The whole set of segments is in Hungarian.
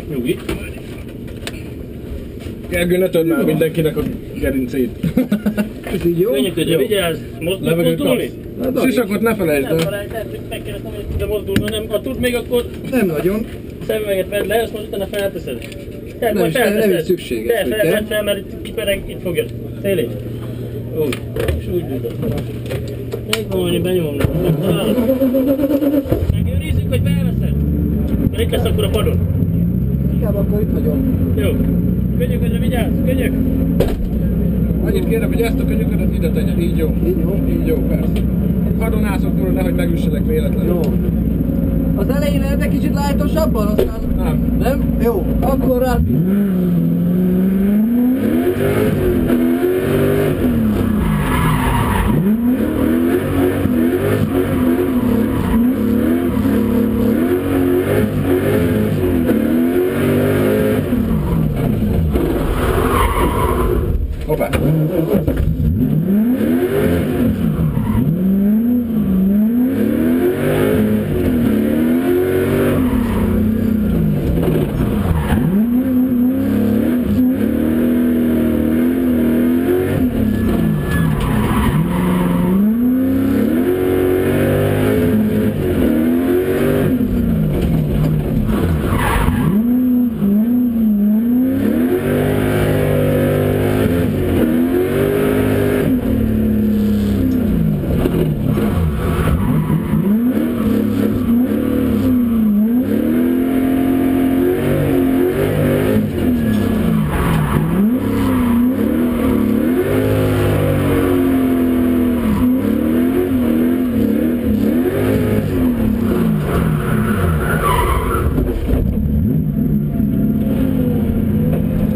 Nyugi. Gergő, ne töld már mindenkinek a gerincét. Ez így jó? Könyöködj, vigyázz! Mozdulni? Sisakot ne felejtsd Nem el. felejtsd, megkérdeztem, hogy tud-e mozdulni, nem, ha tud még akkor Nem nagyon. szemüveget vedd le, azt most utána felteszed. Tehát Nem majd is- nem felteszed. is szükséges, hogy kell. Fel, mert itt kipereg, itt fogja. Szélét. Úgy. És úgy dudod. Még valami benyomom. Megőrizzük, hogy beelveszed. Mert itt lesz akkor a padon. Inkább akkor itt vagyok. Jó. Könyöködre vigyázz, könyök. Annyit kérem, hogy ezt a könyöködet ide tegyed, így jó. Így jó? Így jó, persze. Hadonászok róla, nehogy megüsselek véletlenül. Jó. Az elején lehet egy kicsit lájtosabban, aztán... Nem. Nem? Jó, akkor rá. Hoppá.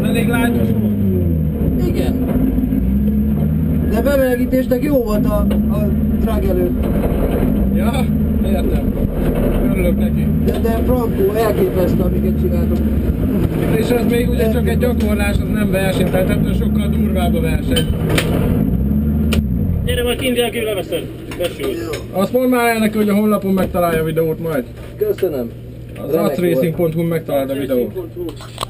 Elég lágyos volt. Igen. De bemelegítésnek jó volt a drag előtt. Ja, értem. Örülök neki. De frankó, elképesztő, amiket csináltok. És ez még ugye csak egy gyakorlás, az nem verseny, tehát ettől sokkal durvább a verseny. Gyere, majd kint kivleveszed. Besül. Azt mondd már el neki, hogy a honlapon megtalálja a videót majd. Köszönöm. Az artracing.hu megtalálod a videót. Racing.hu.